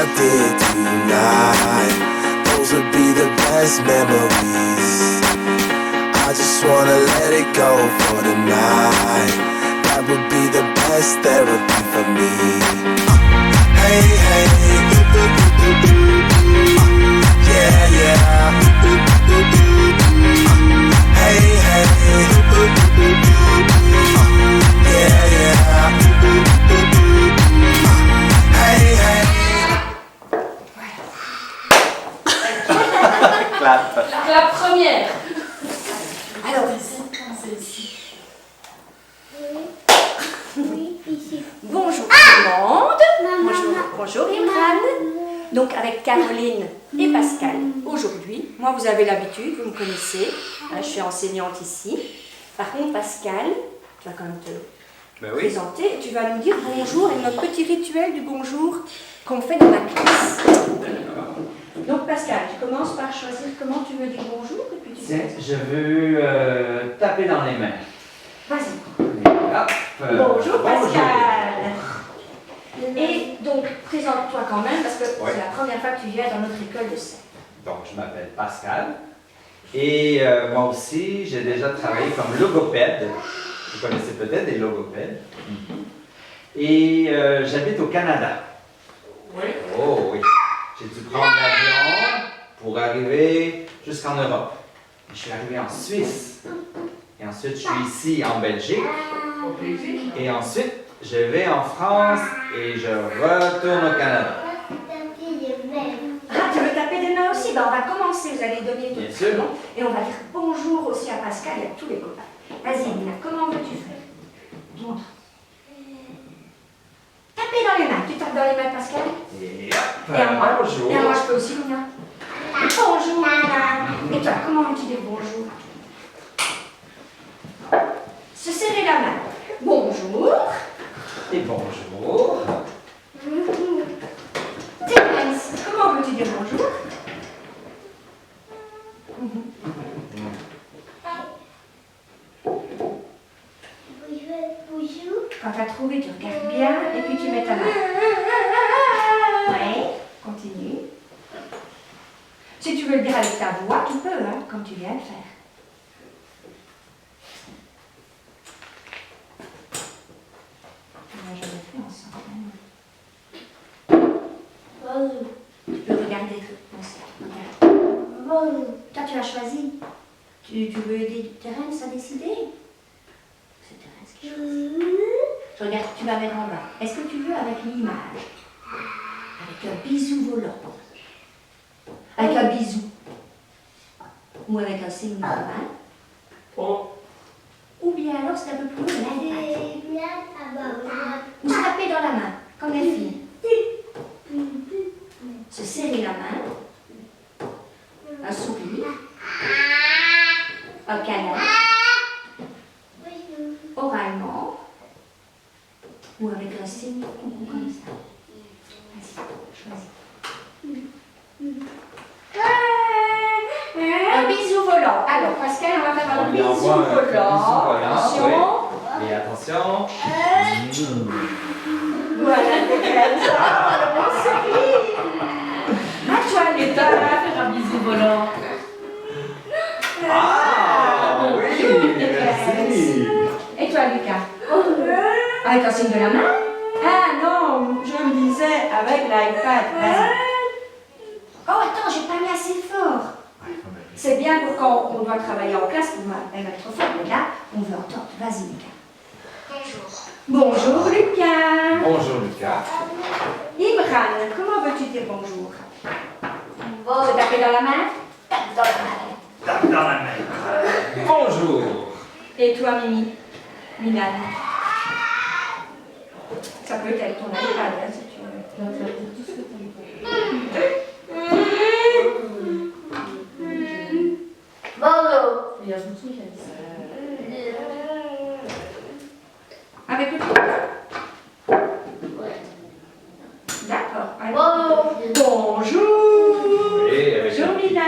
I did tonight, those would be the best memories. I just wanna let it go for the night. That would be the best therapy for me. Hey, hey, yeah, yeah. Hey, hey, yeah, yeah. Hey, hey. Clap. La première. Alors, bonjour tout le monde. Bonjour Imran. Donc avec Caroline et Pascal. Aujourd'hui, moi vous avez l'habitude, vous me connaissez. Hein, je suis enseignante ici. Par contre Pascal, tu vas quand même te présenter. Et tu vas nous dire bonjour et notre petit rituel du bonjour qu'on fait dans la classe. Donc Pascal, tu commences par choisir comment tu veux dire bonjour et puis tu Tiens, je veux taper dans les mains. Vas-y. Hop, Bonjour Pascal. Et donc, présente-toi quand même, parce que c'est la première fois que tu viens dans notre école de scène. Donc, je m'appelle Pascal. Et moi aussi, j'ai déjà travaillé comme logopède. Vous connaissez peut-être des logopèdes. Et j'habite au Canada. Oui. Oh oui. J'ai dû prendre l'avion pour arriver jusqu'en Europe. Je suis arrivé en Suisse. Et ensuite, je suis ici en Belgique. Et ensuite, je vais en France et je retourne au Canada. Ah, tu veux taper des mains aussi? Ben, on va commencer, vous allez donner Bien tout sûr. et on va dire bonjour aussi à Pascal et à tous les copains. Vas-y, Nina, comment veux-tu faire? Montre. Taper dans les mains. Tu tapes dans les mains, Pascal? Et Et à hop, moi? bonjour. Et à moi, je peux aussi, Nina? Bonjour, Nina. Et toi, comment veux-tu dire bonjour? Se serrer la main. Bonjour. Et bonjour. Terence, comment veux-tu dire bonjour? Bonjour. Quand tu as trouvé, tu regardes bien et puis tu mets ta main. Ouais, continue. Si tu veux le dire avec ta voix, tu peux, hein, comme tu viens de faire. On n'a jamais fait ensemble. Bonjour. Tu peux regarder aussi. Regarde. Bonjour. Toi, tu as choisi. Tu veux aider Terence à décider? C'est Terence qui choisit. Je regarde, tu vas vers en bas. Est-ce que tu veux avec l'image? Avec un bisou volant? Avec un bisou? Ou avec un signe de main? Oh. Ou bien alors c'est un peu plus loin, Là-bas. ou se taper dans la main, comme les filles. Se serrer la main. Un sourire. Un câlin. Oralement. Ou avec un signe comme ça. Vas-y, choisis. Un bisou volant. Alors, Pascal, on va faire un On lui bisou envoie un bisou volant. volant, Attention. Et attention. Voilà, Terence. On sourit. À toi, les T'as deux. qu'à faire un bisou volant. Ah oui, merci. Et toi, Lucas? Avec un signe de la main? Ah non, je me disais avec l'iPad. Vas-y. Oh, attends, j'ai pas mis assez fort. C'est bien pour quand on doit travailler en classe pour mettre trop fort, mais là, on veut entendre. Vas-y, Lucas. Bonjour, Lucas. Bonjour Lucas. Imran, comment veux-tu dire bonjour? Se taper dans la main? Tape dans la main. Tape dans la main. Bonjour. Et toi, Mimi? Milan? Ça peut être avec ton iPad, hein, si tu veux. Bonjour. Avec le truc? D'accord. Allez. Bonjour. Et avec Bonjour, le petit Milan.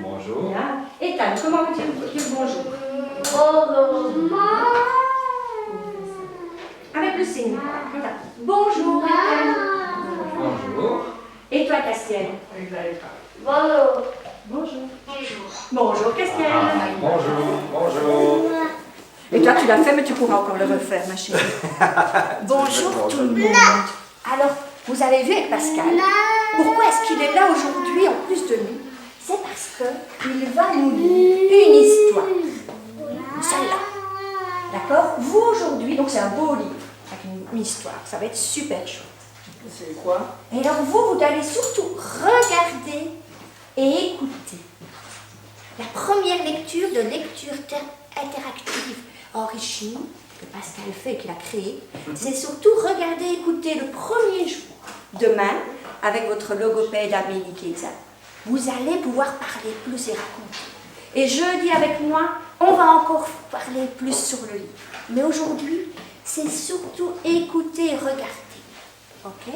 tour. Bonjour. Bien. Et Tan, comment veux-tu dire bonjour? Avec le signe. Bonjour, Tan. Bonjour. Et toi, Castiel? Bonjour. Bonjour. Bonjour, Castiel. Bonjour, bonjour. Et toi, tu l'as fait, mais tu pourras encore le refaire, ma chérie. Bonjour tout le monde. Alors, vous avez vu avec Pascal, pourquoi est-ce qu'il est là aujourd'hui en plus de nous? C'est parce qu'il va nous lire une histoire. Celle-là. D'accord? Vous aujourd'hui, donc c'est un beau livre, avec une histoire. Ça va être super chouette. C'est quoi? Et alors vous allez surtout regarder et écouter. La première lecture de lecture interactive enrichie que Pascal fait et qu'il a créée, c'est surtout regarder et écouter le premier jour. Demain, avec votre logopède Amélie Keza, vous allez pouvoir parler plus et raconter. Et jeudi avec moi, on va encore parler plus sur le livre. Mais aujourd'hui, c'est surtout écouter et regarder. Ok?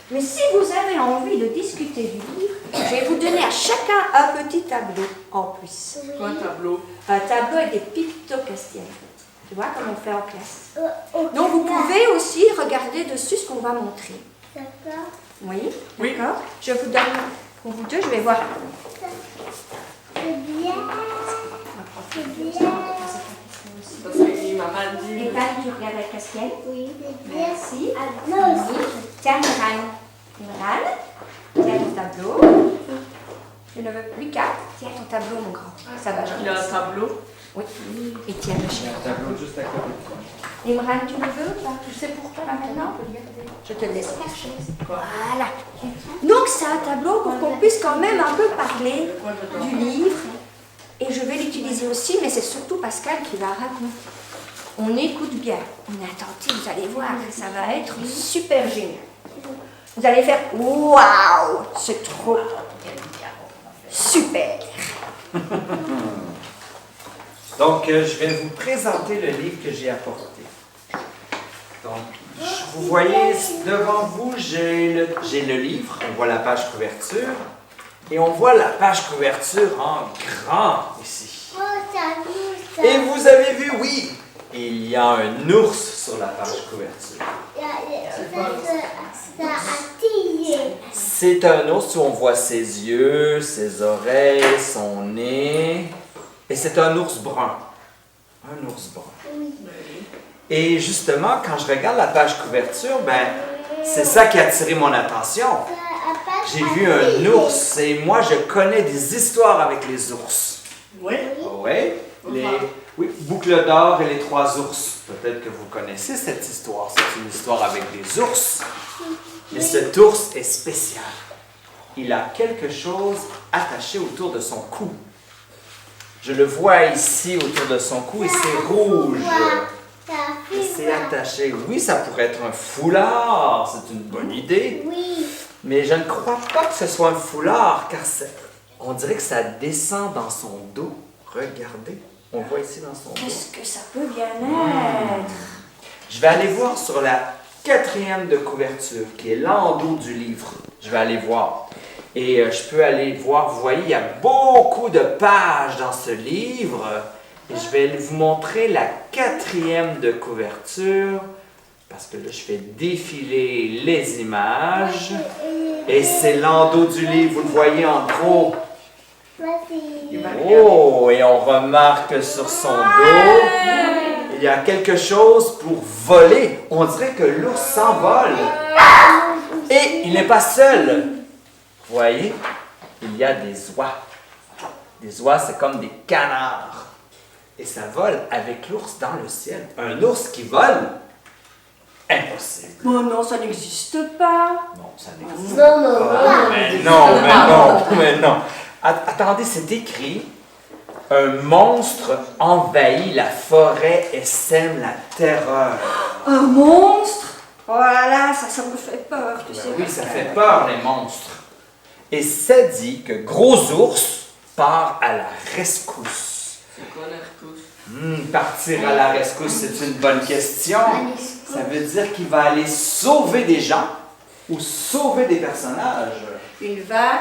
Mais si vous avez envie de discuter du livre, je vais vous donner à chacun un petit tableau en plus. Quoi, tableau? Un tableau avec des pictocastiens. Tu vois, comme on fait en classe. Donc vous pouvez aussi regarder dessus ce qu'on va montrer. D'accord. Oui? Oui. D'accord. Je vous donne, pour vous deux, je vais voir. C'est bien. C'est bien. Parce qu'il m'a mal dit. Et Val, tu regardes avec Castiel? Oui, c'est bien. Merci. Ah, moi aussi. Tiens, Imran. Imran, tiens ton tableau. Je ne veux plus qu'à. Tiens ton tableau, mon grand. Ça va, Il a un tableau. Oui. Et tiens le Il y a chien. un tableau juste à côté de toi. Imran, tu le veux ou pas? Tu sais pourquoi maintenant? Je te laisse chercher. Voilà. Donc, c'est un tableau pour qu'on puisse quand même un peu parler du livre. Et je vais l'utiliser aussi, mais c'est surtout Pascal qui va raconter. On écoute bien, on est attentif, vous allez voir, ça va être super génial. Vous allez faire waouh, c'est trop super. Donc, je vais vous présenter le livre que j'ai apporté. Donc, vous voyez, devant vous, j'ai le livre. On voit la page couverture. Et on voit la page couverture en grand ici. Oh, ça nous, ça. Et vous avez vu, oui, il y a un ours sur la page couverture. Ça a tiré. C'est un ours où on voit ses yeux, ses oreilles, son nez. Et c'est un ours brun. Un ours brun. Oui. Et justement, quand je regarde la page couverture, ben, c'est ça qui a attiré mon attention. J'ai vu un ours et moi, je connais des histoires avec les ours. Oui. Oui, oui, Boucle d'or et les trois ours. Peut-être que vous connaissez cette histoire. C'est une histoire avec des ours. Mais cet ours est spécial. Il a quelque chose attaché autour de son cou. Je le vois ici autour de son cou et c'est rouge. Et c'est attaché. Oui, ça pourrait être un foulard. C'est une bonne idée. Oui. Mais je ne crois pas que ce soit un foulard, car on dirait que ça descend dans son dos. Regardez, on voit ici dans son dos. Qu'est-ce que ça peut bien être? Je vais aller voir sur la 4e de couverture, qui est l'endos du livre. Je vais aller voir. Et je peux aller voir, vous voyez, il y a beaucoup de pages dans ce livre. Et je vais vous montrer la 4e de couverture. Parce que là, je fais défiler les images. Et c'est l'endos du livre, vous le voyez en gros. Oh, et on remarque sur son dos, il y a quelque chose pour voler. On dirait que l'ours s'envole. Et il n'est pas seul. Vous voyez, il y a des oies. Des oies, c'est comme des canards. Et ça vole avec l'ours dans le ciel. Un ours qui vole? Impossible. Oh non, ça n'existe pas. Non, ça n'existe Non, non, pas. non. Mais non, mais non, mais non. Attendez, c'est écrit. Un monstre envahit la forêt et sème la terreur. Un monstre? Oh là là, ça me fait peur, tu sais. Oui, ça fait peur, les monstres. Et ça dit que Gros Ours part à la rescousse. C'est quoi la rescousse? Partir à la rescousse, c'est une bonne question. Ça veut dire qu'il va aller sauver des gens ou sauver des personnages. Il va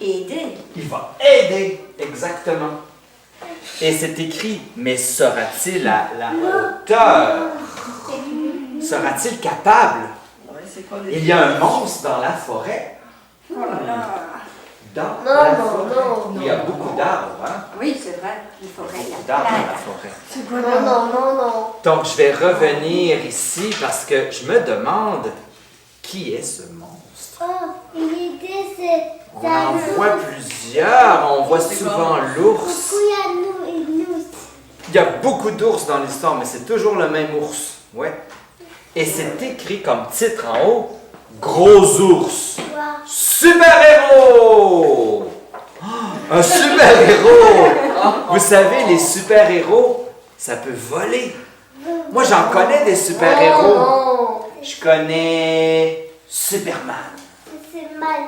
aider. Il va aider, exactement. Et c'est écrit, mais sera-t-il à la hauteur? Sera-t-il capable? Ouais, c'est quoi les... Il y a un monstre dans la forêt. Oh là là. Dans Non, la non, forêt. non, Il y a beaucoup d'arbres, hein? Oui, c'est vrai, une forêt, il y a Beaucoup d'arbres dans plein. la forêt. C'est quoi Non, non, non, non. Donc, je vais revenir ici parce que je me demande qui est ce monstre. Oh, l'idée c'est... On en voit plusieurs. On voit souvent l'ours. Pourquoi il y a nous et nous? Il y a beaucoup d'ours dans l'histoire, mais c'est toujours le même ours. Ouais. Et c'est écrit comme titre en haut, Gros ours. Quoi? Super-héros! Oh, un super-héros! Vous savez, les super-héros, ça peut voler. Moi, j'en connais des super-héros. Non, Je connais Superman. c'est mal.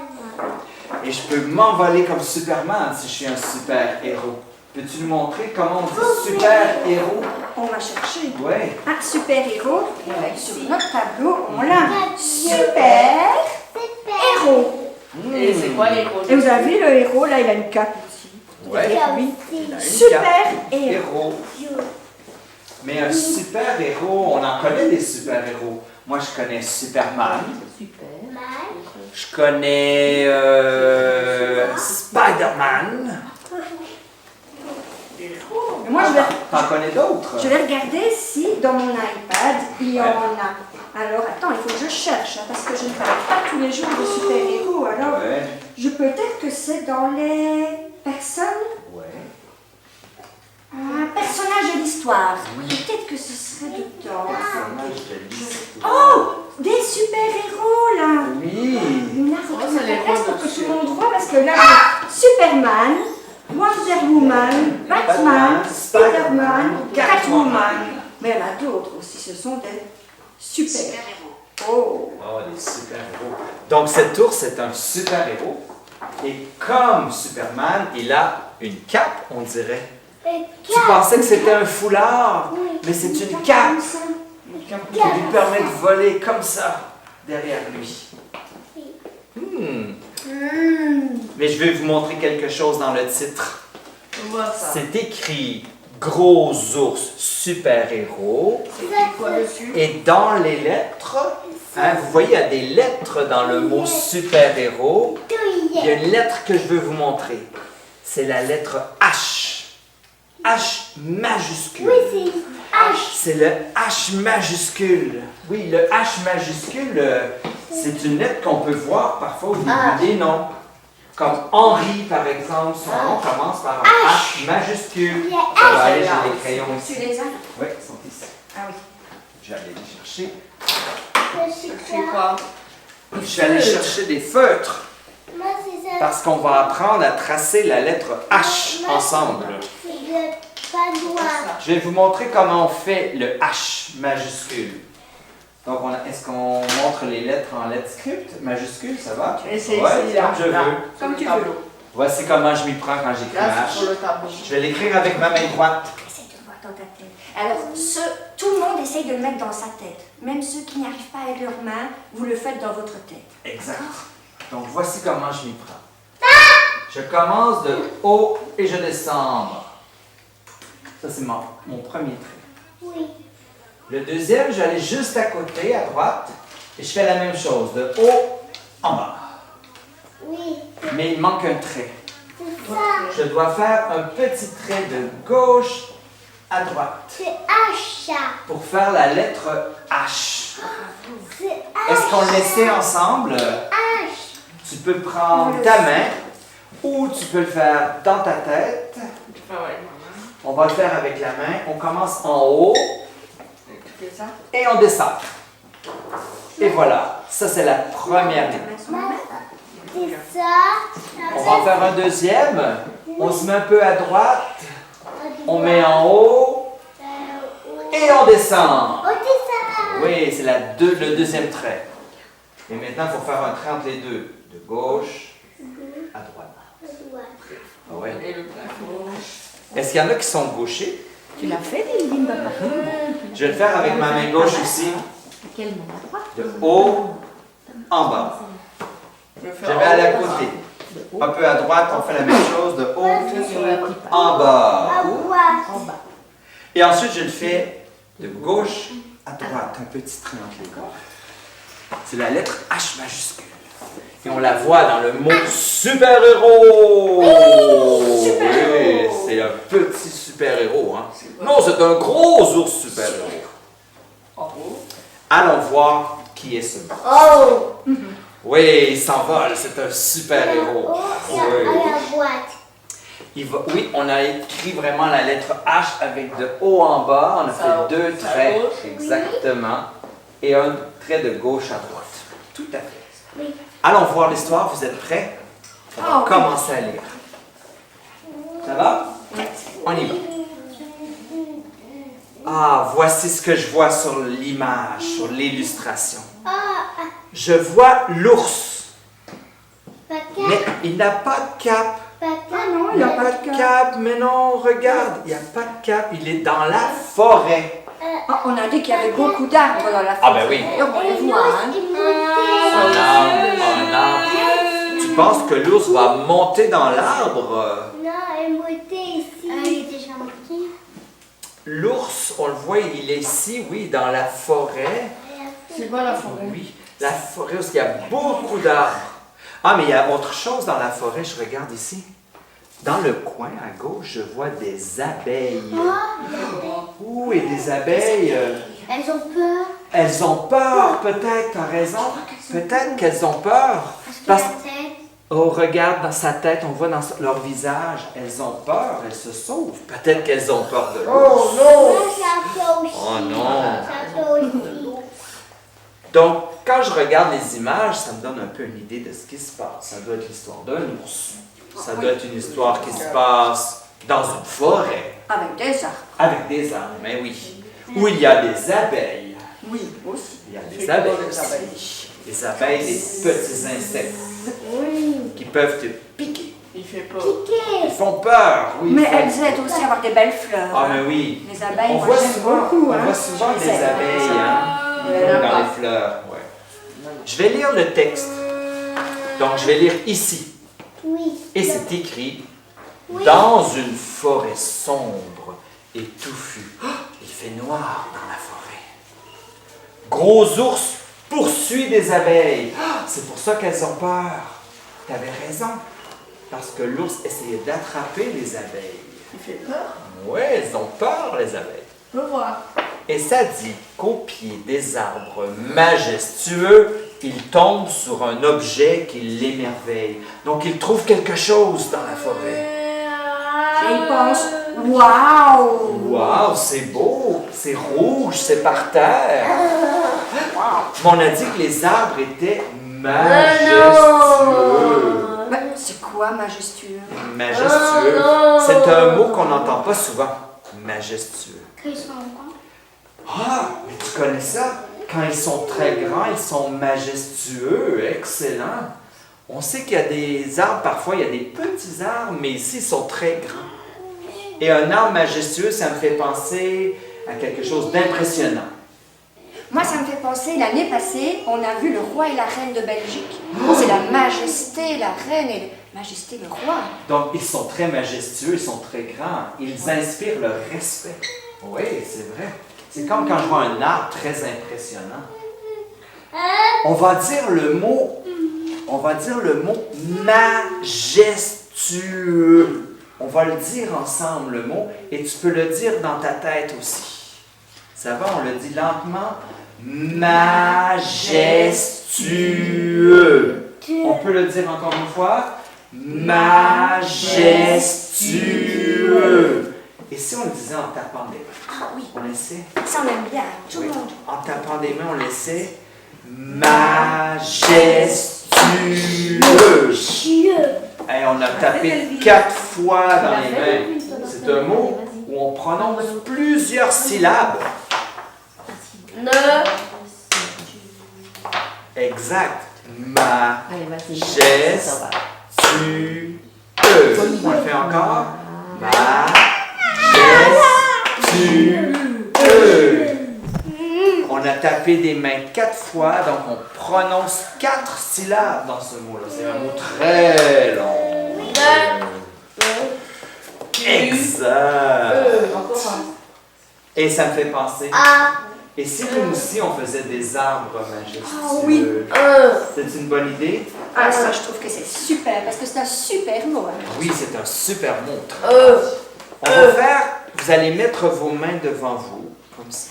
Et je peux m'envoler comme Superman si je suis un super-héros. Peux-tu nous montrer comment on dit super-héros? On va chercher. Ouais. Un super-héros. Sur notre tableau, on l'a. Super-héros. Et c'est quoi les gros Et vous avez vu le héros, là, il a une cape aussi. Ouais. Oui. Il a une Super-héros. héros. Mais un super-héros, on en connaît des super-héros. Moi, je connais Superman. Je connais Spider-Man. Et moi, T'en connais d'autres? je vais regarder si dans mon iPad, il y en a. Alors, attends, il faut que je cherche, hein, parce que je ne parle pas tous les jours de super-héros. Alors, Ouais. peut-être que c'est dans les personnes, Ouais. un personnage de l'histoire. Peut-être que ce serait dedans. Personnage de l'histoire. Oh, des super-héros, là. Oui. Là, faut que Oh, c'est les m'intéresse roses pour que dessus. tout le monde voit, parce que là, Superman, Wonder Woman, Batman, Spider-Man, Catwoman. Mais il y en a d'autres aussi, ce sont des super-héros. Oh. Oh, les super-héros. Donc, cet ours est un super-héros. Et comme Superman, il a une cape, on dirait. Tu pensais que c'était un foulard, mais c'est une cape qui lui permet de voler comme ça derrière lui. Mais je vais vous montrer quelque chose dans le titre. On voit ça. C'est écrit Gros ours super-héros. C'est écrit quoi dessus? Et dans les lettres, hein, vous voyez, il y a des lettres dans le mot super-héros. Il y a une lettre que je veux vous montrer. C'est la lettre H. H majuscule. Oui, c'est H. C'est le H majuscule. Oui, le H majuscule, c'est une lettre qu'on peut voir parfois au début des noms. Comme Henri, par exemple, son nom commence par un H majuscule. Il y a Ça va H. aller, j'ai les crayons Tu ici. les as? Oui, ils sont ici. Ah oui. Je vais aller les chercher. C'est quoi? Je vais aller chercher des feutres Moi, c'est ça. parce qu'on va apprendre à tracer la lettre H ensemble. C'est le panois. Je vais vous montrer comment on fait le H majuscule. Donc, est-ce qu'on montre les lettres en lettres script majuscules, ça va? Essaye Ouais, ici, là. comme je veux. Comme tu veux. Tableau. Voici comment je m'y prends quand j'écris un Là, c'est sur H. le tableau. Je vais l'écrire avec ma main droite. Essaye de le voir dans ta tête. Alors, tout le monde essaye de le mettre dans sa tête. Même ceux qui n'y arrivent pas avec leurs mains, vous le faites dans votre tête. Exact. Donc, voici comment je m'y prends. Je commence de haut et je descends. Ça, c'est mon premier trait. Oui. Le deuxième, je vais aller juste à côté, à droite, et je fais la même chose, de haut en bas. Oui. Mais il manque un trait. C'est ça. Je dois faire un petit trait de gauche à droite C'est H. pour faire la lettre H. C'est H. Est-ce qu'on le essaie ensemble? H. Tu peux prendre ta main ou tu peux le faire dans ta tête. Ah ouais, maman. On va le faire avec la main. On commence en haut C'est ça? et on descend. Et voilà, ça c'est la première ligne. C'est ça. On va en faire un deuxième. On se met un peu à droite. On met en haut et on descend. Oh, c'est ça. Oui, c'est le deuxième trait. Et maintenant, il faut faire un trait entre les deux. De gauche à droite. Ah ouais. Et le plafond. Est-ce qu'il y en a qui sont gauchers? Tu l'as fait, Lynn, papa? Je vais le faire avec ma main gauche aussi. Quelle main? À droite? De haut en bas. Je vais Je faire vais aller à en haut. côté. Un peu à droite, on fait la même chose. De haut Sur la petite en bas. À droite. En bas. Et ensuite, je le fais de gauche à droite. Un petit trait entre les gauches. C'est la lettre H majuscule. Et on la voit dans le mot super-héros. Oui, c'est un petit super-héros. Hein? Non, c'est un gros ours super-héros. Allons voir qui est ce monstre. Oh! Oui, il s'envole, c'est un super-héros. Oh, il y a Oui. la boîte. Oui, on a écrit vraiment la lettre H avec de haut en bas. On a fait 2 traits, exactement. Et un trait de gauche à droite. Tout à fait. Oui. Allons voir l'histoire, vous êtes prêts? On va commencer à lire. Ça va? On y va. Ah, voici ce que je vois sur l'image, sur l'illustration. Je vois l'ours, mais il n'a pas de cape. Il n'a pas de cape, mais non, regarde, il n'y a pas de cape, il est dans la forêt. Ah, on a dit qu'il y avait beaucoup d'arbres dans la forêt. Ah ben oui. Donc on les voit. Hein. Un arbre. Tu penses que l'ours va monter dans l'arbre? Non, elle est montée ici. Elle est déjà montée. L'ours, on le voit, il est ici, oui, dans la forêt. C'est quoi la forêt? Oui, la forêt, parce qu'il y a beaucoup d'arbres. Ah, mais il y a autre chose dans la forêt, je regarde ici. Dans le coin à gauche, je vois des abeilles. Ouh, et des abeilles. Elles ont peur. Elles ont peur, peut-être, t'as raison. Peut-être qu'elles ont peur. Parce que la tête. Oh, regarde dans sa tête, on voit dans leur visage, elles ont peur, elles se sauvent. Peut-être qu'elles ont peur de l'ours. Ça peut aussi. Oh non. Ça peut aussi. Donc, quand je regarde les images, ça me donne un peu une idée de ce qui se passe. Ça doit être l'histoire d'un ours. Ça doit être une histoire qui se passe dans une forêt. Avec des arbres. Avec des arbres, mais oui. Où il y a des abeilles. Oui, aussi. Il y a des abeilles aussi. Des abeilles, des petits insectes qui peuvent te piquer. Il fait peur. Ils font peur, oui. Mais ils font elles aident aussi à avoir des belles fleurs. Ah, mais oui. Les abeilles, On moi voit j'aime souvent, beaucoup. on voit souvent Je des les aime. abeilles dans les fleurs. Ouais. Je vais lire le texte. Donc, je vais lire ici. Oui. Et c'est écrit dans une forêt sombre et touffue. Oh, il fait noir dans la forêt. Gros ours poursuit des abeilles. Oh, c'est pour ça qu'elles ont peur. Tu avais raison. Parce que l'ours essayait d'attraper les abeilles. Il fait peur. Oui, elles ont peur, les abeilles. Je peux voir. Et ça dit qu'au pied des arbres majestueux, il tombe sur un objet qui l'émerveille. Donc, il trouve quelque chose dans la forêt. Et ils pensent, waouh! Waouh, c'est beau, c'est rouge, c'est par terre. Mais on a dit que les arbres étaient majestueux. Ben, c'est quoi majestueux? Majestueux, c'est un mot qu'on n'entend pas souvent. Majestueux. Qu'ils sont grands. Ah, mais tu connais ça? Quand ils sont très grands, ils sont majestueux. Excellent. On sait qu'il y a des arbres, parfois il y a des petits arbres, mais ici ils sont très grands. Et un arbre majestueux, ça me fait penser à quelque chose d'impressionnant. Moi, ça me fait penser, l'année passée, on a vu le roi et la reine de Belgique. C'est la majesté, la reine et la majesté, le roi. Donc ils sont très majestueux, ils sont très grands. Ils inspirent le respect. Oui, c'est vrai. C'est comme quand je vois un arbre très impressionnant. On va dire le mot majestueux. On va le dire ensemble, le mot, et tu peux le dire dans ta tête aussi. Ça va, on le dit lentement. Majestueux. On peut le dire encore une fois. Majestueux. Et si on le disait en tapant des mains? Ah oui, On essaie. ça on aime bien, tout Oui. le monde. En tapant des mains, on l'essaie. Majestueux. Et on a tapé 4 fois dans les mains. C'est un mot où on prononce plusieurs syllabes. Exact. Majestueux. On le fait encore. Majestueux. On a tapé des mains 4 fois, donc on prononce 4 syllabes dans ce mot-là. C'est un mot très long. Exact. Encore un. Et ça me fait penser Et si nous aussi, on faisait des arbres majestueux? Ah oui. C'est une bonne idée? Ah, ça, je trouve que c'est super, parce que c'est un super mot. Hein. Oui, c'est un super mot. On va faire, vous allez mettre vos mains devant vous, comme ça.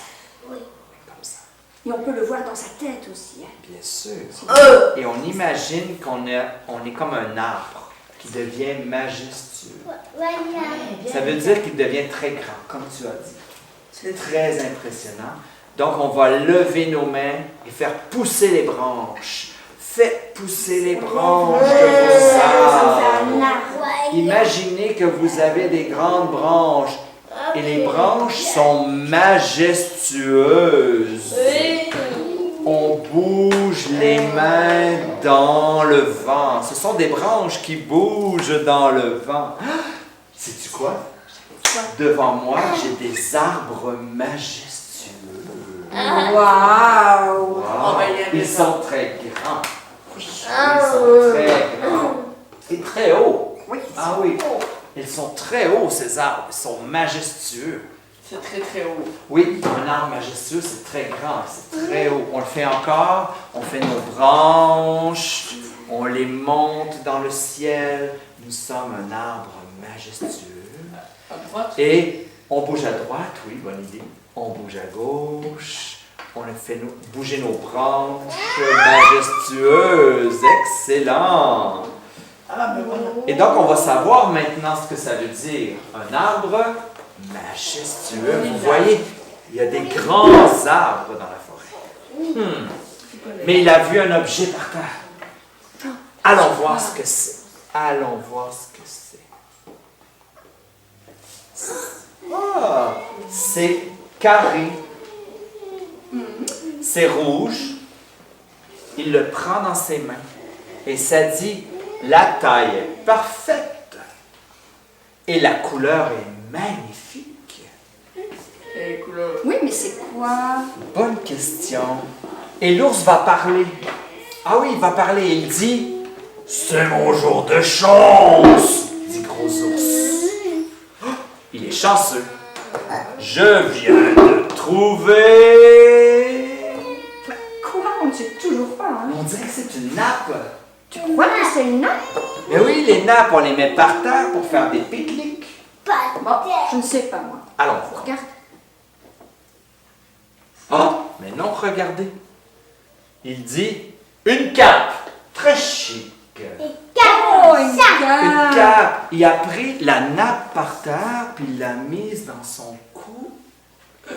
Oui. Comme ça, Et on peut le voir dans sa tête aussi. Hein. bien sûr. Et on imagine qu'on est comme un arbre qui devient majestueux. Voilà. Ça veut dire qu'il devient très grand, comme tu as dit. C'est très impressionnant. Donc, on va lever nos mains et faire pousser les branches. Faites pousser les branches de vos arbres. Imaginez que vous avez des grandes branches et les branches sont majestueuses. On bouge les mains dans le vent. Ce sont des branches qui bougent dans le vent. Sais-tu quoi? Devant moi, j'ai des arbres majestueux. Waouh! Wow. Ils sont très grands. Ils sont très grands. Et très hauts. Oui. Ah oui. Ils sont très hauts, ces arbres. Ils sont majestueux. C'est très très haut. Oui, un arbre majestueux, c'est très grand, c'est très haut. On le fait encore, on fait nos branches, on les monte dans le ciel. Nous sommes un arbre majestueux. À droite. Et on bouge à droite, oui, bonne idée. On bouge à gauche. On fait bouger nos branches majestueuses. Excellent! Ah, ben voilà. Et donc, on va savoir maintenant ce que ça veut dire. Un arbre majestueux. Vous voyez, il y a des grands arbres dans la forêt. Mais il a vu un objet par terre. Allons voir ce que c'est. Allons voir ce que c'est. Ah, c'est carré. C'est rouge. Il le prend dans ses mains. Et ça dit, la taille est parfaite. Et la couleur est magnifique. Et les couleurs. Oui, mais c'est quoi? Bonne question. Et l'ours va parler. Ah oui, il va parler. Il dit, c'est mon jour de chance, dit Gros Ours. Oh, il est chanceux. Je viens de trouver. Quoi? On ne sait toujours pas. Hein? On dirait que c'est une nappe. Tu crois que c'est une nappe? Mais oui, les nappes, on les met par terre pour faire des pique-niques. Bon, je ne sais pas, moi. Allons voir. Regarde. Oh, mais non, regardez. Il dit une cape. Très chic. Oh, une Une cape! cape. Il a pris la nappe par terre, puis il l'a mise dans son cou. Ouais,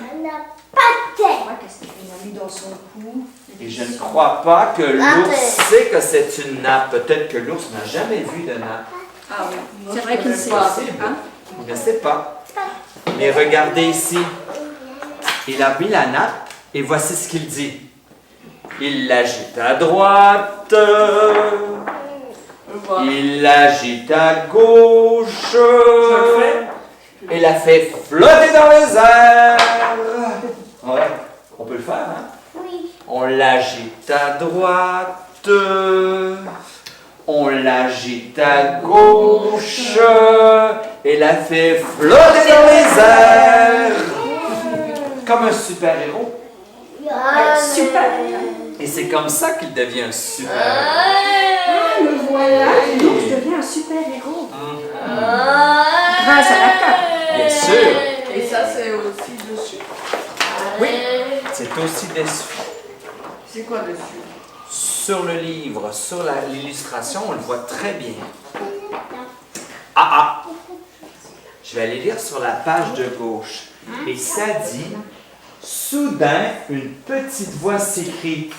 qu'est-ce qu'il a mis dans son cou? Et je ne crois pas que l'ours sait que c'est une nappe. Peut-être que l'ours n'a jamais vu de nappe. Ah oui. C'est vrai qu'il ne sait pas. pas. Possible. Hein? Il ne sait pas. Mais regardez ici. Il a mis la nappe et voici ce qu'il dit. Il l'agite à droite. Voilà. Il l'agite à gauche. Je le fais. Et la fait flotter dans les airs. Ouais, on peut le faire, hein? Oui. On l'agite à droite. On l'agite à gauche. Et la fait flotter dans les airs. Comme un super-héros. Super! Et c'est comme ça qu'il devient un super-héros. Ah, le voilà! L'ours devient un super-héros. Grâce à la cape. Bien sûr. Et ça, c'est aussi dessus. Oui, c'est aussi dessus. C'est quoi dessus? Sur le livre, sur l'illustration, on le voit très bien. Ah! Je vais aller lire sur la page de gauche. Et ça dit, soudain, une petite voix s'écrie.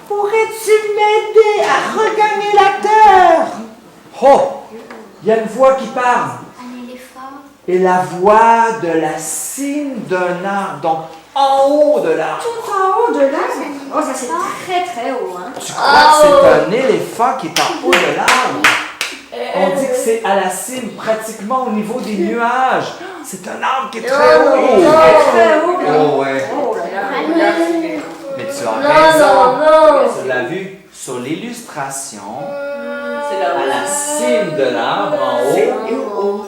Pourrais-tu m'aider à regagner la terre? Oh! Il y a une voix qui parle. Un éléphant. Et la voix de la cime d'un arbre, donc en haut de l'arbre. Tout en haut de l'arbre. Oh, ça c'est très très haut. Hein. Tu crois que c'est un éléphant qui est en haut de l'arbre? On dit que c'est à la cime, pratiquement au niveau des nuages. C'est un arbre qui est très haut. Très haut. Oh ouais. Oh là là. Regarde, c'est- Mais tu as raison. Tu l'as vu sur l'illustration, c'est à la cime de l'arbre en haut,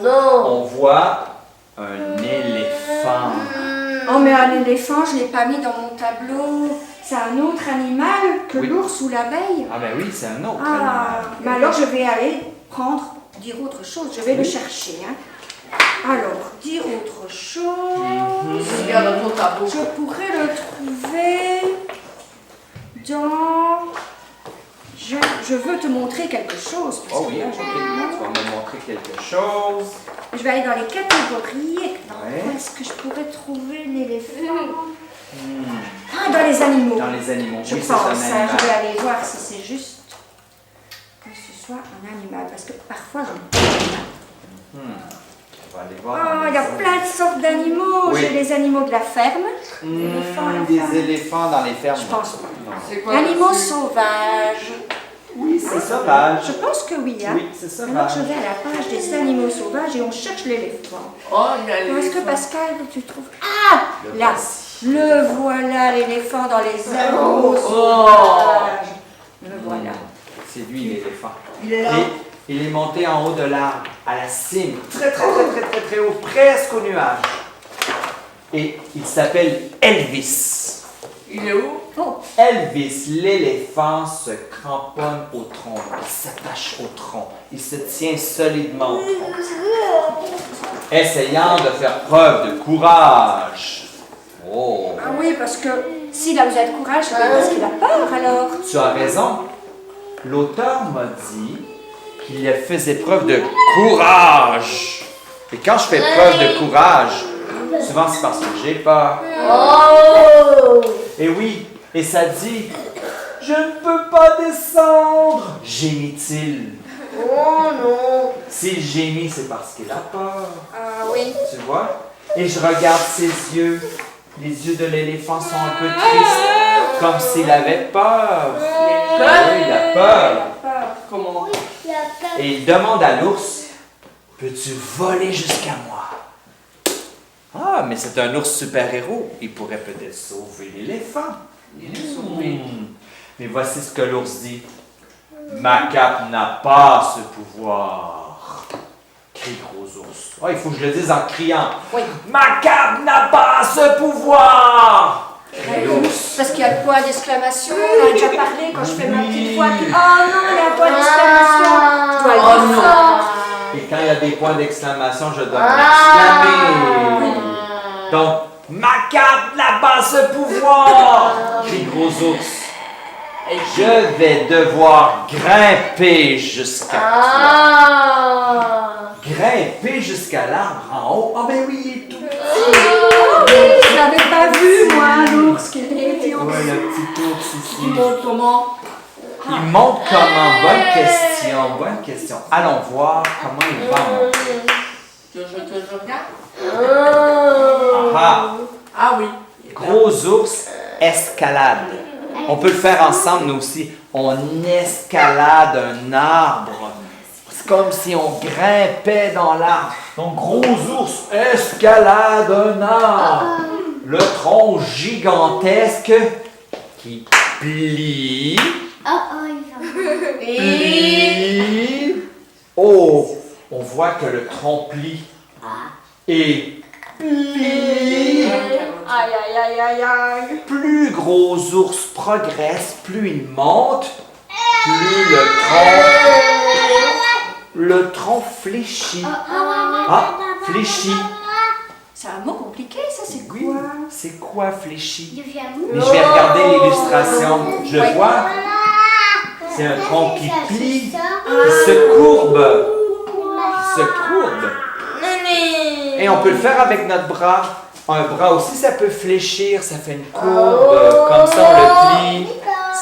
on voit un éléphant. Oh, mais un éléphant, je ne l'ai pas mis dans mon tableau. C'est un autre animal que Oui. l'ours ou l'abeille. Ah ben oui, c'est un autre Ah, animal. mais alors je vais aller dire autre chose. Je vais le chercher. Hein. Alors, dire autre chose. Regarde dans ton tableau. Je pourrais le trouver dans... Je veux te montrer quelque chose. Parce Oh que oui, là, ok. Tu vas me montrer quelque chose. je vais aller dans les catégories. Ouais. Où est-ce que je pourrais trouver l'éléphant? Ah, dans les animaux. Dans les animaux. Je Oui, c'est pense. un Hein, animal. je vais aller voir si c'est juste que ce soit un animal. Parce que parfois, j'en ai pas. On va aller voir. Oh, il y a plein de sortes d'animaux. Oui. J'ai les animaux de la ferme. Éléphants, la Des ferme. éléphants dans les fermes. Je pense pas. Non. C'est quoi Animaux dessus? sauvages. Oui, c'est sauvage. Je pense que oui. Hein. Oui, c'est Alors sauvage. je vais à la page des animaux sauvages et on cherche l'éléphant. Oh, il y a Est-ce que l'éléphant. Pascal, tu trouves... Ah, là, le voilà, l'éléphant dans les animaux sauvages. Le voilà. C'est lui l'éléphant. Il est là. Et il est monté en haut de l'arbre, à la cime, très très très très très très haut, presque au nuage. Et il s'appelle Elvis. Il est où? Oh, Elvis, l'éléphant, se cramponne au tronc, il s'attache au tronc, il se tient solidement au tronc, essayant de faire preuve de courage. Oh, ah oui, parce que s'il a besoin de courage, c'est parce qu'il a peur alors. tu as raison. L'auteur m'a dit qu'il faisait preuve de courage. Et quand je fais preuve de courage, souvent c'est parce que j'ai peur. Et oui, et ça dit, je ne peux pas descendre, gémit-il. Oh non. S'il gémit, c'est parce qu'il a peur. Ah oui. Tu vois? Et je regarde ses yeux. Les yeux de l'éléphant sont un peu tristes, comme s'il avait peur. Oui, il a peur. Comment? Il y a pas Et il demande à l'ours, peux-tu voler jusqu'à moi? Ah, mais c'est un ours super-héros. Il pourrait peut-être sauver l'éléphant. Il est sauvé. Mais voici ce que l'ours dit. Ma cape n'a pas ce pouvoir. Crie gros ours. Oh, il faut que je le dise en criant. Oui. Ma cape n'a pas ce pouvoir. Crie l'ours. Parce qu'il y a le point d'exclamation, on en a déjà parlé quand je fais ma petite voix. Puis, oh non, il y a un point d'exclamation. Je dois Oh le dire non. fort. Et quand il y a des points d'exclamation, je dois m'exclamer. Donc, ma cape n'a pas ce pouvoir. Crie gros ours. Et Je vais devoir grimper jusqu'à toi. Grimper jusqu'à l'arbre en haut. Ah ben oui, il est tout petit. Je l'avais pas vu, moi, l'ours qui était Ouais, le petit ours ici. il monte comment? Il monte comment? Bonne question. Allons voir comment il va monter. Que je regarde? Ah, Ah oui. gros ours, escalade. On peut le faire ensemble, nous aussi. On escalade un arbre. C'est comme si on grimpait dans l'arbre. Donc, gros ours, escalade un arbre. Le tronc gigantesque qui plie. Plie. Oh, on voit que le tronc plie. Et plie. Aïe, aïe, aïe, aïe, aïe. Plus gros ours progresse, plus il monte, plus le tronc fléchit. Ah, fléchit. C'est un mot compliqué, ça, c'est Oui, quoi? c'est quoi fléchit? devient Mais je vais regarder l'illustration. Je le Oui. vois. C'est un tronc qui plie, ça. qui se courbe. Qui se courbe. Et on peut le faire avec notre bras. Un bras aussi, ça peut fléchir, ça fait une courbe. Comme ça, on le plie.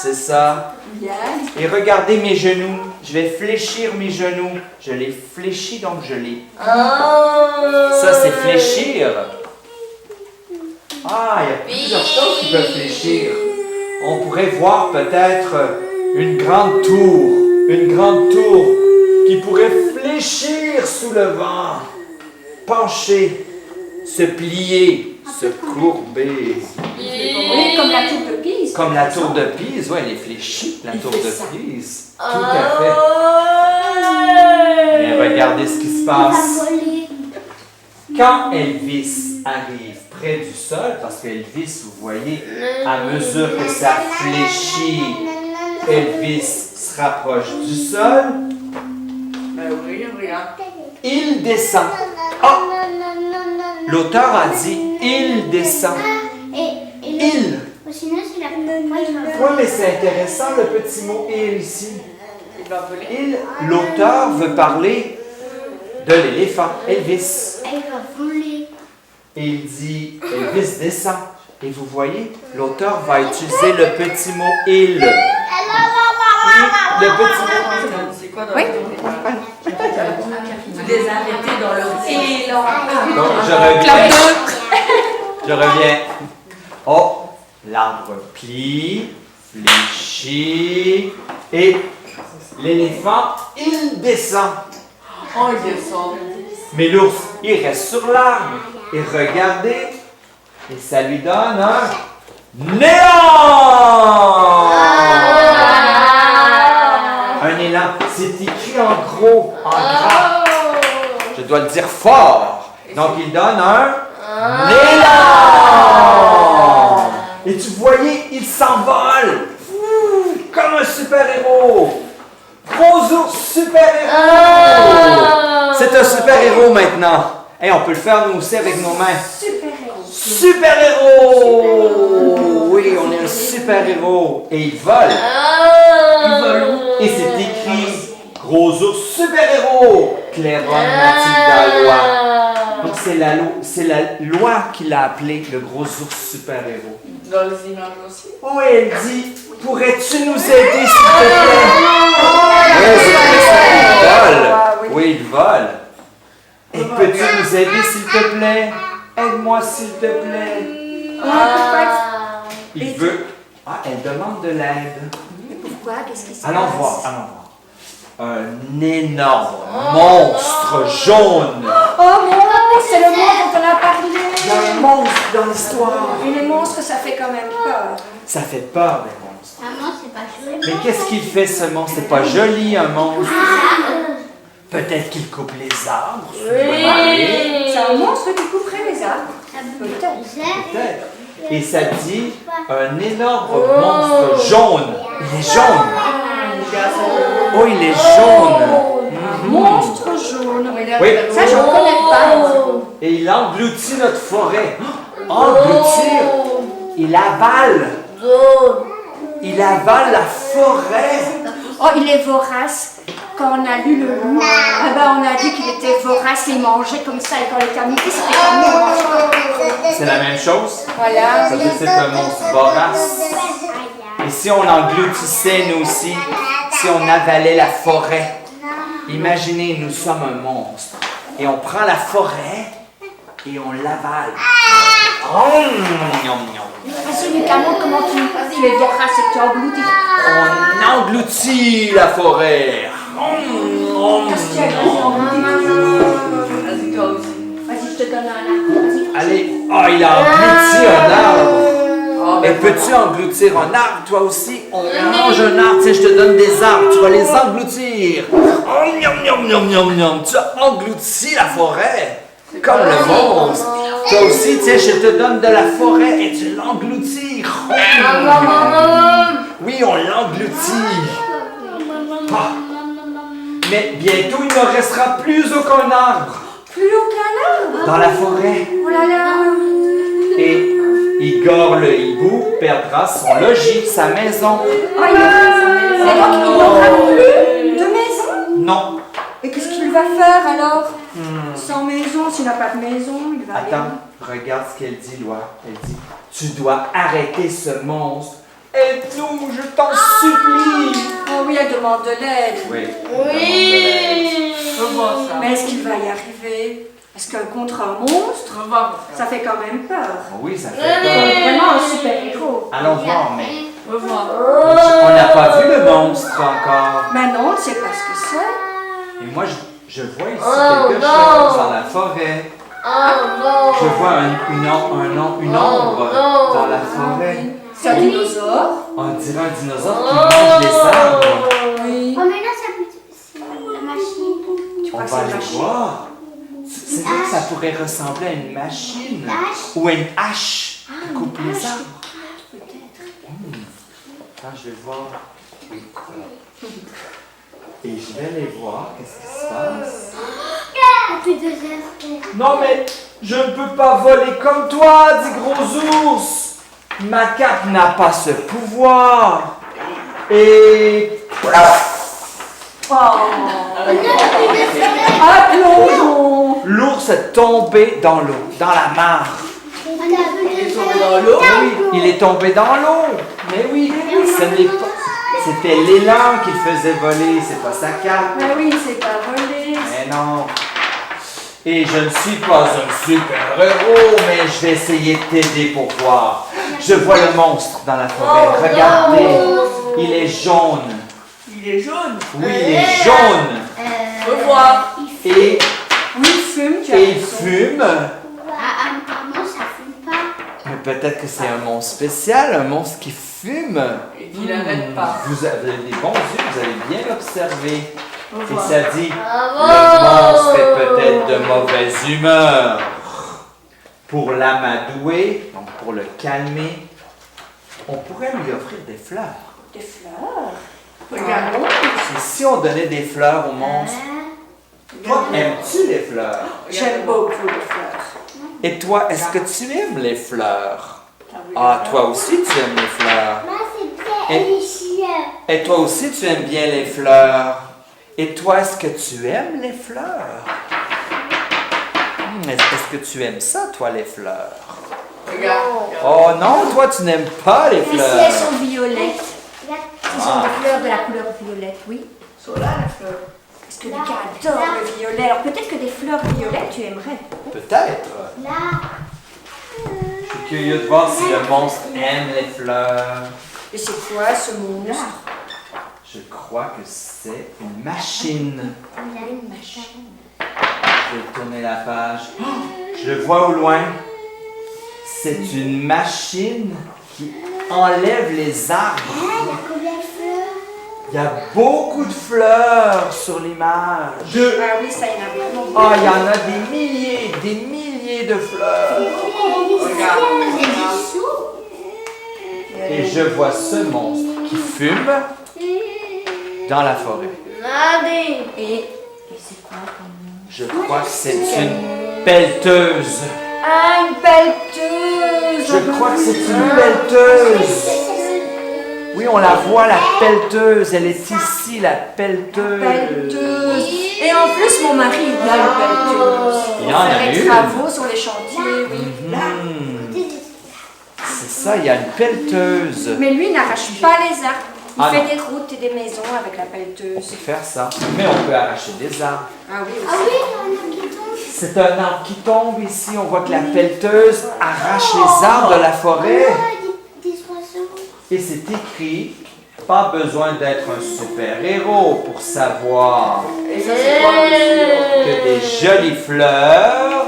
C'est ça. Bien. Et regardez mes genoux. Je vais fléchir mes genoux. Je les fléchis, donc je les... Ça, c'est fléchir. Ah, il y a plusieurs choses qui peuvent fléchir. On pourrait voir peut-être une grande tour. Une grande tour qui pourrait fléchir sous le vent. Pencher, se plier, se courber. Oui, comme la tour de Pise. Comme la tour de Pise, oui, elle est fléchie, la Il tour fait de ça. Pise. Tout à fait. Mais regardez ce qui se passe. Quand Elvis arrive près du sol, parce qu'Elvis, vous voyez, à mesure que ça fléchit, Elvis se rapproche du sol, Ben oui, regarde. il descend. Ah! L'auteur a dit il descend. Il. Sinon, c'est la Oui, mais c'est intéressant le petit mot il ici. Il va voler. Il, l'auteur veut parler de l'éléphant, Elvis. Elle va voler. Et il dit Elvis descend. Et vous voyez, l'auteur va utiliser le petit mot il. Le petit mot. C'est quoi dans Oui. Tu les as arrêtés dans le élan. Donc, je reviens. Oh, l'arbre plie, fléchit, et l'éléphant, il descend. Oh, il descend. Mais l'ours, il reste sur l'arbre. Et regardez, et ça lui donne un néant! Un élan, c'est écrit en gros, en gras. Je dois le dire fort. Donc, il donne un élan! Et tu voyais, il s'envole. Ouh, comme un super-héros. Gros ours super-héros. C'est un super-héros maintenant. Et on peut le faire nous aussi avec nos mains. Super-héros. Super-héros! Oui, on est un super-héros. Et il vole. Et c'est écrit Gros ours super-héros. Claironne Mathilda Loi. Donc c'est la loi qui l'a appelé le gros ours super-héros. Dans les images aussi. Oh, elle dit pourrais-tu nous aider s'il te plaît? Il vole. Oui, il vole. Et peux-tu nous aider s'il te plaît? Aide-moi s'il te plaît. Il veut. Ah, elle demande de l'aide. Pourquoi? Qu'est-ce qui se passe? Allons voir. Un énorme monstre jaune. Oh mon, c'est le monstre dont on a parlé. Il y a un monstre dans l'histoire. Et les monstres, ça fait quand même peur. Ça fait peur, les monstres. Maman, c'est pas joli. Mais qu'est-ce qu'il fait, ce monstre? C'est pas joli, un monstre. Peut-être qu'il coupe les arbres. C'est un monstre qui couperait les arbres. Peut-être. Et ça dit un énorme monstre jaune. Il est jaune. Oh, il est jaune. Monstre jaune. Oui. Ça, j'en connais pas. Et il engloutit notre forêt. Engloutir. Il avale. Il avale la forêt. Oh, il est vorace. Quand on a lu le loup, on a dit qu'il était vorace et mangeait comme ça. Et quand il était à midi, c'était comme nous, on mangeait comme ça. C'est la même chose. Voilà. Ça veut dire que c'est un monstre vorace. Et si on engloutissait, nous aussi, si on avalait la forêt, imaginez, nous sommes un monstre. Et on prend la forêt et on l'avale. Vas-y, Lucas, montre comment tu es vorace et que tu engloutis. On engloutit la forêt. Qu'est-ce que tu as dit? Vas-y, toi aussi. Vas-y, je te donne un arbre. Vas-y. Allez, oh, il a englouti un arbre. Oh, Et peux-tu engloutir un arbre, toi aussi? On mange un arbre, tiens, je te donne des arbres, tu vas les engloutir. Oh, miam, miam, miam, miam, miam. Tu as englouti la forêt, comme le monstre. Toi aussi, tiens, je te donne de la forêt et tu l'engloutis. Oui, on l'engloutit. Ah. Mais bientôt, il ne restera plus aucun arbre Plus aucun arbre. dans la forêt. Oh là là. Et Igor le hibou perdra son logis, sa maison. Oh, et donc, il n'aura plus de maison. Non. Et qu'est-ce qu'il va faire alors? Sans maison, s'il n'a pas de maison, il va aller. Attends, regarde ce qu'elle dit, Loi. Elle dit, tu dois arrêter ce monstre. Aide-nous, je t'en supplie. Oh oui, elle demande de l'aide. Oui. Je vois ça. Mais est-ce qu'il va y arriver? Parce que contre un monstre, Je vois ça fait quand même peur. Oui, ça fait peur. Vraiment un super-héros. Allons voir, mais Je vois. on n'a pas vu le monstre encore. Mais non, on ne sait pas ce que c'est. Et moi, je vois ici quelque chose dans la forêt. Je vois une ombre dans la forêt. C'est un dinosaure. On dirait un dinosaure qui mange les arbres. Oui. Oh, mais là, c'est la machine. Tu On crois que va c'est une aller machine? voir. C'est vrai que ça pourrait ressembler à une machine ou à une hache qui coupe les arbres. Attends, je vais voir. Et je vais aller voir qu'est-ce qui se passe. Depuis 2 heures. Non mais je ne peux pas voler comme toi, dit Gros Ours. Ma cape n'a pas ce pouvoir. Et Ah, plongeon! l'ours est tombé dans l'eau, dans la mare. Il est tombé dans l'eau. Oui, il est tombé dans l'eau. Mais oui, ce n'est pas. C'était l'élan qu'il faisait voler, c'est pas sa cape. Mais oui, c'est pas volé. Mais non. Et je ne suis pas un super-héros, mais je vais essayer de t'aider pour voir. Je vois le monstre dans la forêt. Regardez, il est jaune. Il est jaune. Oui, il est jaune. Revoir. Et, Oui, il fume, tu as et il raison. fume. Apparemment, ça fume pas. Mais peut-être que c'est un monstre spécial, un monstre qui fume. Et qu'il n'arrête pas. Vous avez des bons yeux, vous avez bien observé. Et Revoir. ça dit, le monstre est peut-être de mauvaise humeur. Pour l'amadouer, donc pour le calmer, on pourrait lui offrir des fleurs. Des fleurs. Regarde. Et si on donnait des fleurs au monstre, toi, aimes-tu les fleurs? J'aime beaucoup les fleurs. Et toi, est-ce que tu aimes les fleurs? Ah, toi aussi, tu aimes les fleurs. Moi, c'est très délicieux. Et toi aussi, tu aimes bien les fleurs. Et toi, est-ce que tu aimes les fleurs? Est-ce que tu aimes ça, toi, les fleurs? Regarde. Oh non, toi, tu n'aimes pas les Mais si fleurs. elles sont violettes. Ce sont des fleurs de la couleur violette, oui. Sont là, la fleur. Parce que Lucas adore le violet. Alors peut-être que des fleurs violettes, tu aimerais. Peut-être. Là, Je suis curieux de voir si le monstre aime les fleurs. Et c'est quoi ce monstre? Je crois que c'est une machine. on a une machine. Je vais tourner la page. Oh, je le vois au loin. C'est une machine qui enlève les arbres. Il y a combien de fleurs? Il y a beaucoup de fleurs sur l'image. Ah oui, ça y en a vraiment. Ah, il y en a des milliers de fleurs. Regarde. Il y a des sous. Et je vois ce monstre qui fume dans la forêt. Et c'est quoi comme nom? Je crois que c'est une pelleteuse. Ah, une pelleteuse! Je crois que c'est une pelleteuse. Oui, on la voit, la pelleteuse. Elle est ici, la pelleteuse. Pelleteuse. Et en plus, mon mari, il a une pelleteuse. Il y en a fait des une. travaux sur les chantiers, oui. C'est ça, il y a une pelleteuse. Mais lui, il n'arrache pas les arbres. Il Ah fait non. des routes et des maisons avec la On pelleteuse. peut faire ça. Mais on peut arracher des arbres. Ah oui, Ah aussi. oui, il y en a qui tombent. C'est un arbre qui tombe ici. On voit que la pelleteuse arrache les arbres de la forêt. Des oiseaux. Et c'est écrit, pas besoin d'être un super-héros pour savoir Et ça, c'est quoi, monsieur? que des jolies fleurs.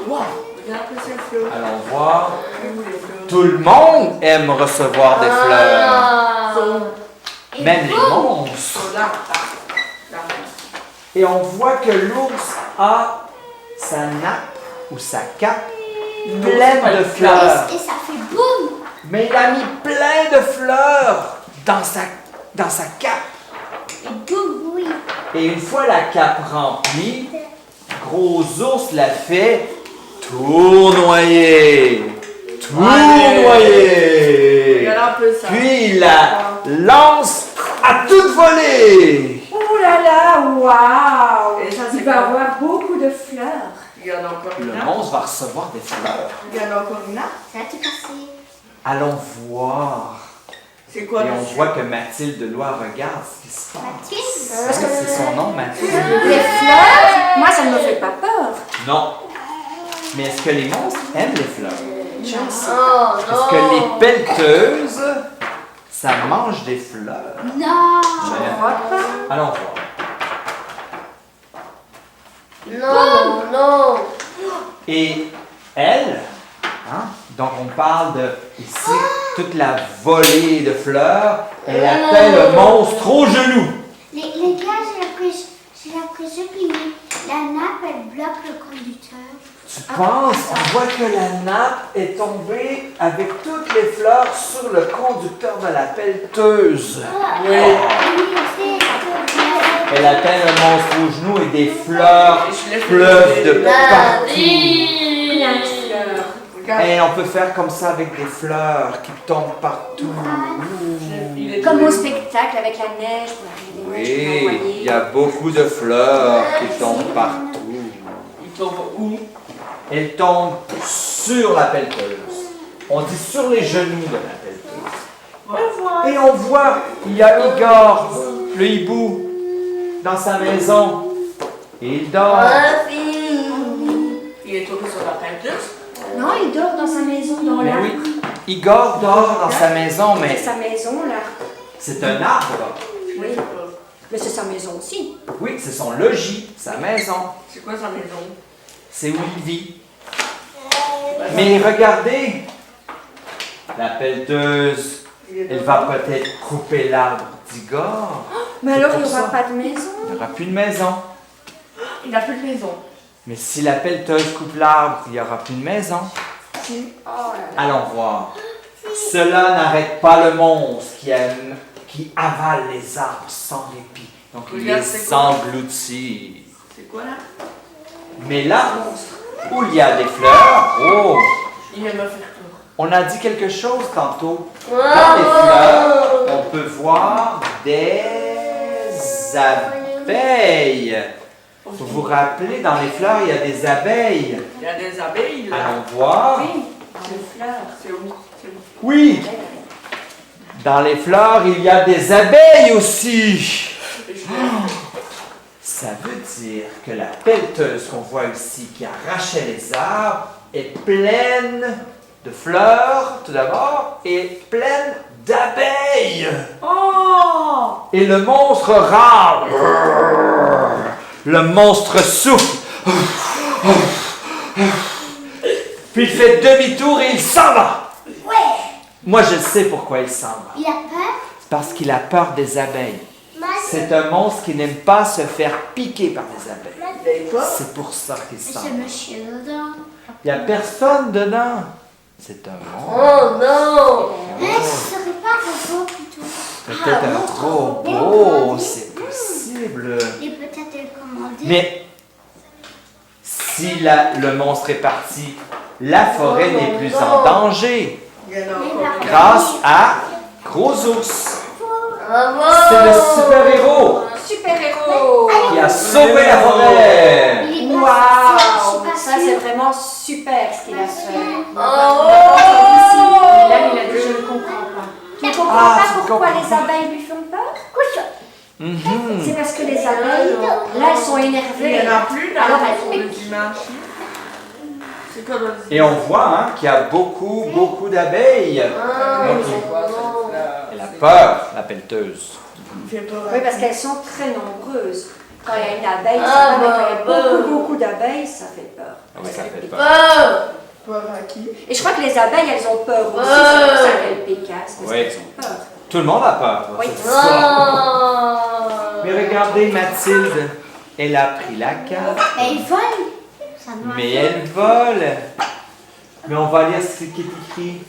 Wow. Regarde que c'est fleur. Allons voir. Où les fleurs? Tout le monde aime recevoir des fleurs. Sont Même les monstres. là. Là. Et on voit que l'ours a sa nappe ou sa cape pleine de fleurs. Et ça fait boum. Mais il a mis plein de fleurs dans sa cape. Et boum, oui. Et une fois la cape remplie, Gros Ours l'a fait tournoyer. Tournoyer. Regarde un peu ça. Puis il la lance à toute volée. Oh là là, waouh! Et ça, c'est Il va quoi? avoir beaucoup de fleurs. Regarde encore Le une là. monstre va recevoir des fleurs. Regarde encore une là. Ça a tout cassé. Allons voir. C'est quoi Et on dessus? voit que Mathilde Deloire regarde ce qui se passe. Mathilde. Parce que C'est son nom, Mathilde. les fleurs, moi, ça ne me fait pas peur. Non. Mais est-ce que les monstres aiment les fleurs? Je ne sais. Oh Est-ce que les pelleteuses, ça mange des fleurs? Non. Allons voir. non, non. Et elle, hein, dont on parle de ici, toute la volée de fleurs, elle atteint le monstre au genou. Les gars, J'ai l'impression que la nappe, elle bloque le conducteur. Tu penses? On voit que la nappe est tombée avec toutes les fleurs sur le conducteur de la pelleteuse. Oui. Elle atteint le monstre au genou et des fleurs pleuvent de partout. Plein de fleurs. Regarde. Et on peut faire comme ça avec des fleurs qui tombent partout. Il est Comme au tombé. spectacle avec la neige, pour la reine des neiges qu'on a Oui, envoyée. il y a beaucoup de fleurs qui tombent partout. Il tombe où? Elles tombent sur la pelleteuse. On dit sur les genoux de la pelleteuse. Et on voit, il y a Igor, le hibou, dans sa maison. Et il dort. Il est tombé sur la pelleteuse. Non, il dort dans sa maison, dans Mais l'arbre. oui, Igor dort dans sa maison, C'est mais sa maison, là. c'est un arbre. Oui. Mais c'est sa maison aussi. Oui, c'est son logis, sa maison. C'est quoi sa maison? C'est où il vit. Mais regardez, la pelleteuse, elle va peut-être couper l'arbre d'Igor. Mais C'est alors, pour il n'y aura ça. pas de maison. Il n'y aura plus de maison. Il n'a plus de maison. Mais si la pelleteuse coupe l'arbre, il n'y aura plus de maison. Oh là là. Allons voir. Cela n'arrête pas le monstre qui avale les arbres sans répit. Donc il Regarde, les c'est quoi? engloutit. C'est quoi là? Mais là où il y a des fleurs, oh, Il aime me faire peur. on a dit quelque chose tantôt. Dans les fleurs, on peut voir des abeilles. Vous vous rappelez, dans les fleurs, il y a des abeilles. Il y a des abeilles là. Allons voir. Oui, dans les fleurs. C'est où? C'est où? Oui, dans les fleurs, il y a des abeilles aussi. Ça veut dire que la pelleteuse qu'on voit ici, qui arrachait les arbres, est pleine de fleurs, tout d'abord, et pleine d'abeilles. Oh! Et le monstre râle. Le monstre souffle. Puis il fait demi-tour et il s'en va. Ouais. Moi, je sais pourquoi il s'en va. Il a peur. Parce qu'il a peur des abeilles. C'est un monstre qui n'aime pas se faire piquer par des abeilles. Et quoi? C'est pour ça qu'il s'en C'est va. monsieur dedans. Il n'y a personne dedans. C'est un monstre. Oh non! Ce serait pas un robot plutôt. Peut-être un robot. C'est possible. Et peut-être le commander. Mais si le monstre est parti, la forêt n'est plus en danger. Il y en a encore. Grâce à Gros Ours. Bravo! C'est le super-héros Super-héros. qui a sauvé la forêt. Il est Waouh, pas sûr, je suis ça pas c'est sûre. vraiment super ce qu'il a fait. Oh! Et là, il a dit je ne comprends pas. Tu ne comprends Ah, pas tu pourquoi comprends les pas. abeilles lui font peur? Mhm. C'est parce que les abeilles, là, elles sont Il énervées. n'y en a plus là Alors, pour elles le dimanche. C'est quoi le Et on voit hein, qu'il y a beaucoup d'abeilles. Ah, Donc, c'est quoi cette fleur? elle a peur, la pelleteuse. Il fait peur. Oui, parce qu'elles sont très nombreuses. Quand il y a une abeille, Ah, c'est pas, mais quand il y bah, a beaucoup d'abeilles, ça fait peur. Ah oui, ça fait peur. Peur! Peur à qui? Et je crois que les abeilles, elles ont peur aussi. C'est pour ça qu'elles pécassent, parce Oui. qu'elles ont peur. Tout le monde a peur. Oui. c'est ça. Oh! Mais regardez Mathilde, elle a pris la carte, Mais il vole. Ça doit mais elle vole. Mais on va lire ce qui est écrit.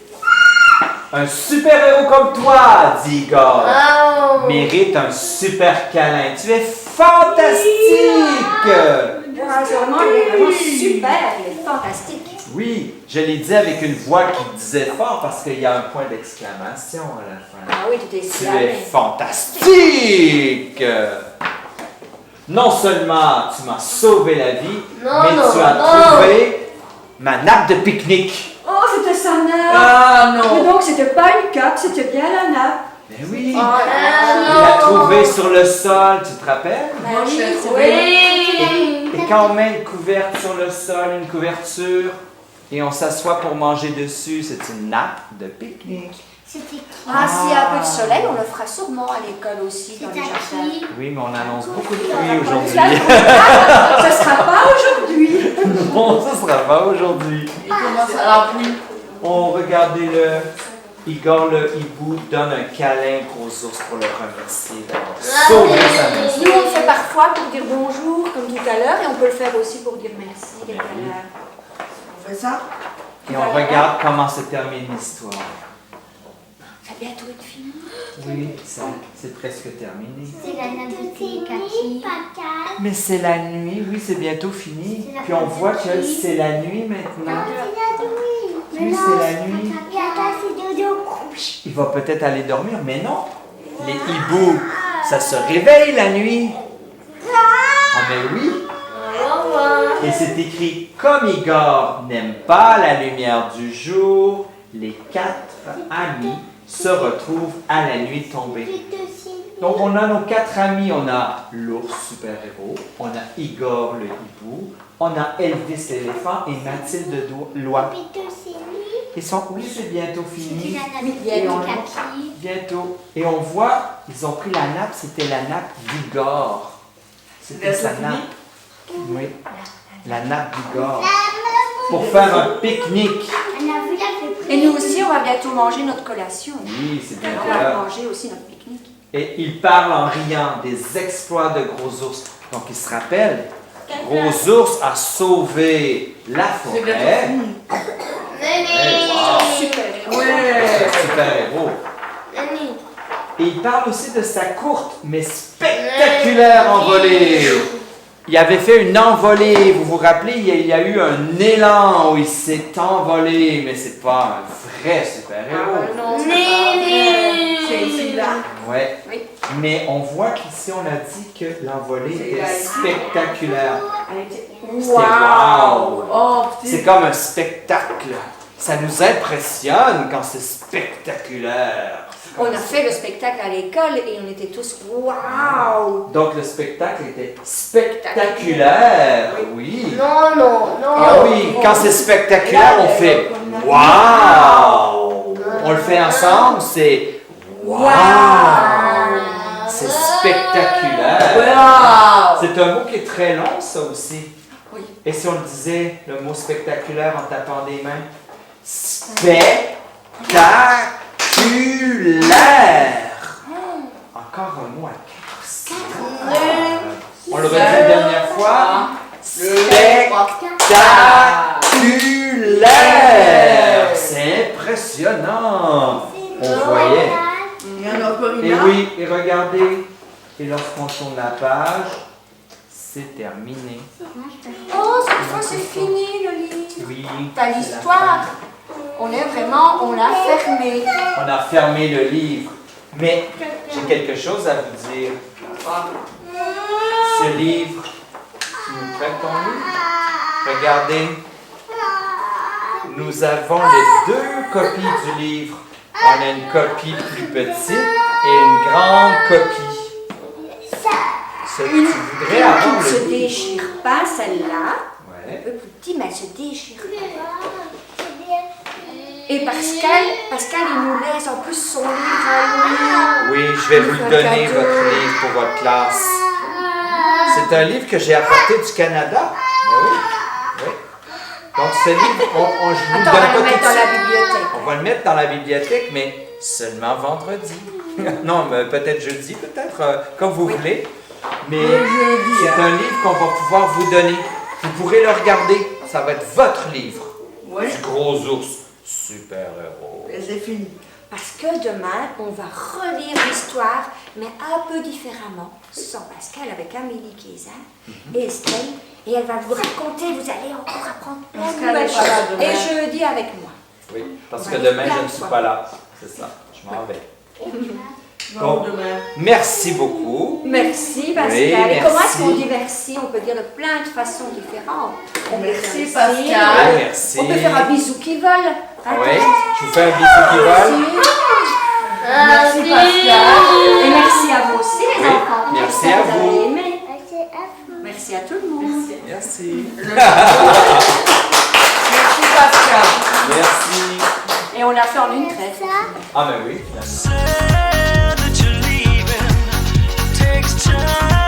Un super-héros comme toi, dit Igor, Oh! mérite un super câlin. Tu es fantastique! Ah, c'est vraiment, il est vraiment super, il est fantastique. Oui, je l'ai dit avec une voix qui disait fort parce qu'il y a un point d'exclamation à la fin. Ah oui, tout est Tu exclamé. es fantastique! Non seulement tu m'as sauvé la vie, Non, mais non, tu as non. trouvé ma nappe de pique-nique. Oh, c'était sa nappe. Ah Mais non! donc, c'était pas une cape, c'était bien la nappe. Mais oui, Oh là il là. l'a trouvée sur le sol, tu te rappelles? Ben oui, c'est Oui! vrai. Et quand on met une couverte sur le sol, une couverture, et on s'assoit pour manger dessus, c'est une nappe de pique-nique. C'était qui? Ah, s'il y a un peu de soleil, on le fera sûrement à l'école aussi, dans C'est les à jardins. qui? Oui, mais on annonce beaucoup de pluie aujourd'hui. Ce sera pas aujourd'hui. Non, ça sera pas aujourd'hui. Il commence à la pluie. Oh, regardez-le. Igor le hibou donne un câlin au gros ours pour le remercier d'avoir sauvé sa maison. Nous, on le fait parfois pour dire bonjour, comme tout à l'heure, et on peut le faire aussi pour dire merci. Oui. On fait ça? Et on regarde comment se termine l'histoire. Ça va bientôt être fini. Oui, c'est presque terminé. C'est la nappe de Kaki. Mais c'est la nuit, oui, c'est bientôt fini. C'est la Puis on fin voit de que la nuit. c'est la nuit maintenant. C'est la nuit. Oui, c'est la nuit. Et attends, c'est dodo. Il va peut-être aller dormir, mais non. Les hiboux, ça se réveille la nuit. Ah mais oui. Et c'est écrit, comme Igor n'aime pas la lumière du jour, les 4 amis se retrouvent à la nuit tombée. Donc on a nos 4 amis, on a l'ours super-héros, on a Igor le hibou, on a Elvis l'éléphant et Mathilde l'oie. Ils sont, oui, c'est bientôt fini. Bientôt. Et on voit, ils ont pris la nappe, c'était la nappe d'Igor. C'était sa nappe. Oui, la nappe d'Igor. Pour faire un pique-nique. Et nous aussi, on va bientôt manger notre collation. Oui, c'est bien On va l'heure. manger aussi notre pique-nique. Et il parle en riant des exploits de Gros Ours. Donc il se rappelle, Gros Ours a sauvé la forêt. Super. Super héros. Et il parle aussi de sa courte mais spectaculaire envolée. Il avait fait une envolée, vous vous rappelez, il y a eu un élan où il s'est envolé, mais c'est pas un vrai super-héros. C'est ici, là. Ouais. Oui. Mais on voit qu'ici on a dit que l'envolée était spectaculaire. C'était wow! Oh, C'est comme un spectacle. Ça nous impressionne quand c'est spectaculaire. On a fait le spectacle à l'école et on était tous waouh! Donc le spectacle était spectaculaire, oui. Non. Ah oui, quand c'est spectaculaire, on fait waouh! On le fait ensemble, c'est waouh! C'est spectaculaire. Wow! C'est un mot qui est très long, ça aussi. Oui. Et si on le disait, le mot spectaculaire en tapant des mains? Spectaculaire! Encore un mot à 4 syllabes. On le redit une dernière fois. Spectaculaire! C'est impressionnant! On voyait. Il y en a encore une Et là. oui, et regardez. Et lorsqu'on tourne la page, c'est terminé. Oh, cette fois c'est fini le livre! Oui. T'as c'est la l'histoire! On l'a fermé. On a fermé le livre. Mais j'ai quelque chose à vous dire. Ce livre, tu nous prêtes ton livre? Regardez. Nous avons les 2 copies du livre. On a une copie plus petite et une grande copie. Ce que tu voudrais Qui avoir ne se le livre. déchire pas, celle-là. Un Ouais. peu plus petit, mais elle se déchire. Et Pascal, il nous laisse en plus son livre à lui. Oui, je vais vous le donner, votre livre, pour votre classe. C'est un livre que j'ai apporté du Canada. Ben oui. Oui. Donc, ce livre, je vous le Attends, on va donne le pas mettre tout dans de la suite. bibliothèque. On va le mettre dans la bibliothèque, mais seulement vendredi. Non, mais peut-être jeudi, peut-être, comme vous voulez. Mais c'est un livre qu'on va pouvoir vous donner. Vous pourrez le regarder. Ça va être votre livre. Oui. Du Gros Ours. Super-héros. Et c'est fini. Parce que demain, on va relire l'histoire, mais un peu différemment, sans Pascal, avec Amélie Kézin et Estelle. Et elle va vous raconter, vous allez encore apprendre plein de Pascal nouvelles est pas là choses. demain. Et jeudi avec moi. Oui, parce On que va lire demain, plein je de ne suis fois. pas là. C'est ça, je m'en vais. Bon, demain. Merci beaucoup. Merci Pascal. Oui, Et comment est-ce merci. qu'on dit merci? On peut dire de plein de façons différentes. On peut Merci, dire Pascal. Ouais, merci. On peut faire un bisou qui vole. Oui, je vous fais un bisou qui vole. Merci, Pascal. Et merci à vous aussi les Oui, enfants. merci J'espère à que vous vous. avez aimé. Merci à tout le monde. Merci. Merci, Pascal. Merci. Et on l'a fait en une traite. Ah, ben oui, finalement. Said that you're leaving takes time.